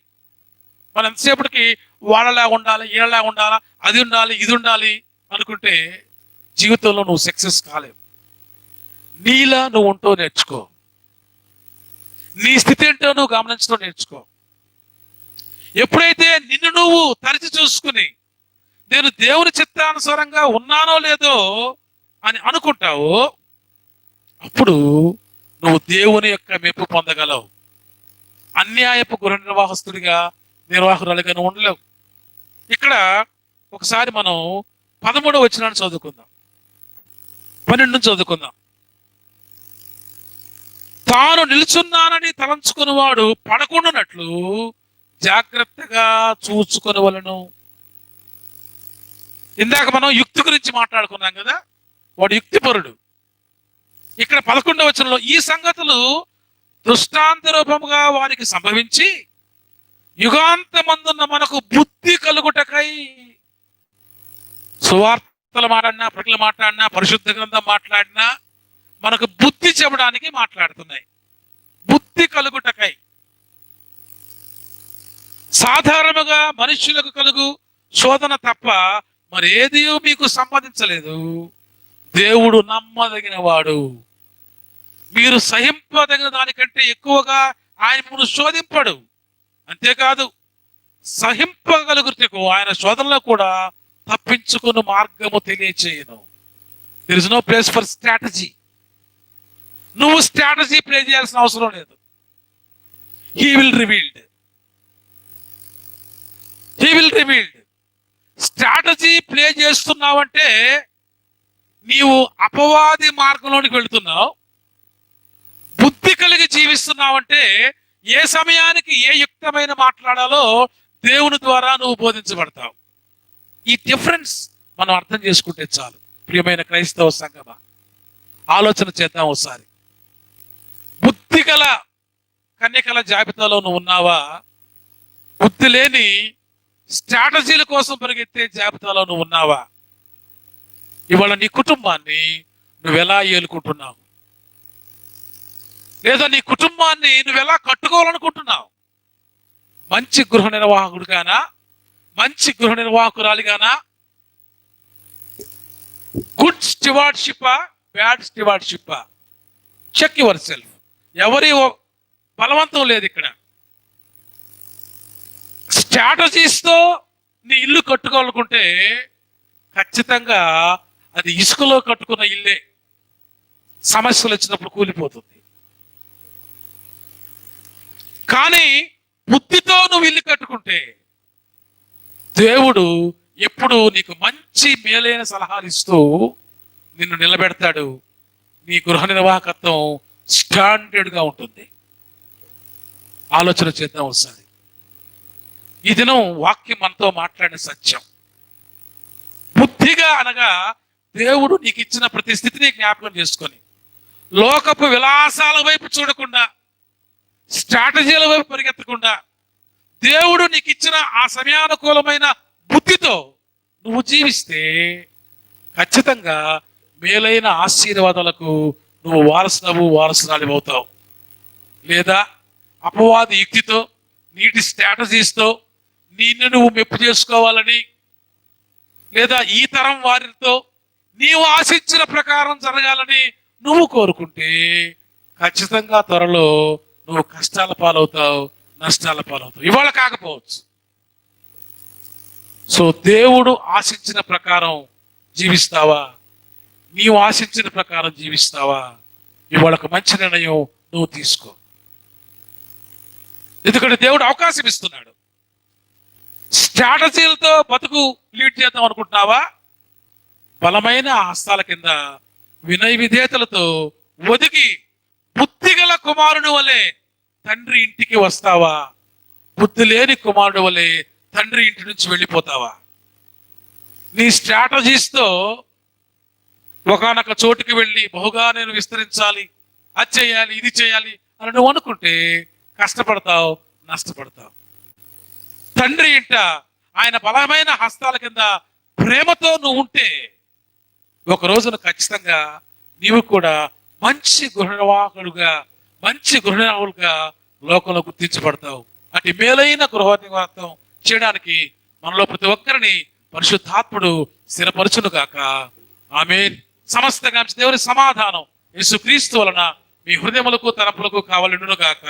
మనం ఎంతసేపటికి వాళ్ళలా ఉండాలి, ఈళ్ళలా ఉండాలా, అది ఉండాలి, ఇది ఉండాలి అనుకుంటే జీవితంలో నువ్వు సక్సెస్ కాలేవు. నీలా నువ్వు ఉంటూ నేర్చుకో. నీ స్థితి ఏంటో నువ్వు గమనించడం నేర్చుకో. ఎప్పుడైతే నిన్ను నువ్వు తరచి చూసుకుని నేను దేవుని చిత్తానుసారంగా ఉన్నానో లేదో అని అనుకుంటావో, అప్పుడు నువ్వు దేవుని యొక్క మెప్పు పొందగలవు. అన్యాయపు గృహ నిర్వాహకురాలుగా నువ్వు ఉండలేవు. ఇక్కడ ఒకసారి మనం 13వ వచనాన్ని చదువుకుందాం, 12 చదువుకుందాం. తాను నిలుచున్నానని తలంచుకునేవాడు పడకుండానట్లు జాగ్రత్తగా చూసుకొనవలెను. ఇందాక మనం యుక్తి గురించి మాట్లాడుకున్నాం కదా, వాడు యుక్తిపరుడు. ఇక్కడ 11వ వచనంలో ఈ సంగతులు దృష్టాంత రూపముగా వారికి సంభవించి యుగాంతమందున్న మనకు బుద్ధి కలుగుటకై. సువార్తలు మాట్లాడినా, ప్రకటనలు మాట్లాడినా, పరిశుద్ధ గ్రంథం మాట్లాడినా మనకు బుద్ధి చెప్పడానికి మాట్లాడుతున్నాయి. బుద్ధి కలుగుటకై. సాధారణంగా మనుష్యులకు కలుగు శోధన తప్ప మరేది మీకు సంబంధించలేదు. దేవుడు నమ్మదగిన వాడు. మీరు సహింపదగిన దానికంటే ఎక్కువగా ఆయన మిమ్మల్ని శోధింపడు. అంతేకాదు, సహింపగలుగుటకు ఆయన శోధనలో కూడా తప్పించుకుని మార్గము తెలియచేయను. There is no place for strategy. నువ్వు స్ట్రాటజీ ప్లే చేయాల్సిన అవసరం లేదు. He will revealed. Strategy play చేస్తున్నావంటే నీవు అపవాది మార్గంలోనికి వెళుతున్నావు. బుద్ధి కలిగి జీవిస్తున్నావంటే ఏ సమయానికి ఏ యుక్తమైన మాట్లాడాలో దేవుని ద్వారా నువ్వు బోధించబడతావు. ఈ డిఫరెన్స్ మనం అర్థం చేసుకుంటే చాలు. ప్రియమైన క్రైస్తవ సంఘమా, ఆలోచన చేద్దాం ఒకసారి. బుద్ధి గల కన్యకల జాబితాలో నువ్వు ఉన్నావా? బుద్ధి లేని స్ట్రాటజీల కోసం పరిగెత్తే జాబితాలో నువ్వు ఉన్నావా? ఇవాళ నీ కుటుంబాన్ని నువ్వెలా ఏలుకుంటున్నావు? లేదా నీ కుటుంబాన్ని నువ్వెలా కట్టుకోవాలనుకుంటున్నావు? మంచి గృహ నిర్వాహకుడిగానా, మంచి గృహ నిర్వాహకురాలిగానా? గుడ్ స్టివార్డ్షిప్పా, బ్యాడ్ స్టివార్డ్షిప్పా? Check yourself. ఎవరి బలవంతం లేదు ఇక్కడ. స్ట్రాటజీస్తో నీ ఇల్లు కట్టుకోవాలనుకుంటే ఖచ్చితంగా అది ఇసుకలో కట్టుకున్న ఇల్లే. సమస్యలు వచ్చినప్పుడు కూలిపోతుంది. కానీ బుద్ధితో నువ్వు ఇల్లు కట్టుకుంటే దేవుడు ఎప్పుడు నీకు మంచి మేలైన సలహాలు ఇస్తూ నిన్ను నిలబెడతాడు. నీ గృహ నిర్వాహకత్వం స్టాండర్డ్గా ఉంటుంది. ఆలోచన చేద్దాం ఒకసారి. ఈ దినం వాక్యం మనతో మాట్లాడిన సత్యం. బుద్ధిగా అనగా దేవుడు నీకు ఇచ్చిన ప్రతి స్థితిని జ్ఞాపకం చేసుకొని లోకపు విలాసాల వైపు చూడకుండా, స్ట్రాటజీల వైపు పరిగెత్తకుండా దేవుడు నీకు ఇచ్చిన ఆ సమయానుకూలమైన బుద్ధితో నువ్వు జీవిస్తే ఖచ్చితంగా మేలైన ఆశీర్వాదాలకు నువ్వు వారసురాలి అవుతావు. లేదా అపవాది యుక్తితో, నీటి స్ట్రాటజీస్తో నిన్ను నువ్వు మెప్పు చేసుకోవాలని, లేదా ఈ తరం వారితో నీవు ఆశించిన ప్రకారం జరగాలని నువ్వు కోరుకుంటే ఖచ్చితంగా త్వరలో నువ్వు కష్టాల పాలవుతావు, నష్టాల పాలవుతావు. ఇవాళ కాకపోవచ్చు. సో దేవుడు ఆశించిన ప్రకారం జీవిస్తావా? నీవు ఆశించిన ప్రకారం జీవిస్తావా? ఇవాళ ఒక మంచి నిర్ణయం నువ్వు తీసుకో. ఎందుకంటే దేవుడు అవకాశం ఇస్తున్నాడు. స్ట్రాటజీలతో బతుకు లీడ్ చేద్దాం అనుకుంటున్నావా? బలమైన హస్తాల కింద వినయ విధేయతలతో ఒదిగి బుద్ధిగల కుమారుని వలె తండ్రి ఇంటికి వస్తావా? బుద్ధి లేని కుమారుడు వలె తండ్రి ఇంటి నుంచి వెళ్ళిపోతావా? నీ స్ట్రాటజీస్తో ఒకనొక చోటుకి వెళ్ళి బహుగా నేను విస్తరించాలి, అది చేయాలి, ఇది చేయాలి అని నువ్వు అనుకుంటే కష్టపడతావు, నష్టపడతావు. తండ్రి ఇంట ఆయన బలమైన హస్తాల కింద ప్రేమతో నువ్వు ఉంటే ఒక రోజున ఖచ్చితంగా నీవు కూడా మంచి గృహనిర్వాహకుడుగా, మంచి గృహనిర్వాహకులుగా లోకంలో గుర్తించబడతావు. అటు మేలైన గృహ నివాసం చేయడానికి మనలో ప్రతి ఒక్కరిని పరిశుద్ధాత్ముడు స్థిరపరచును గాక. ఆమేన్. సమస్తగా దేవుని సమాధానం యేసుక్రీస్తు వలన మీ హృదయములకు తలపులకు కావాలనుగాక.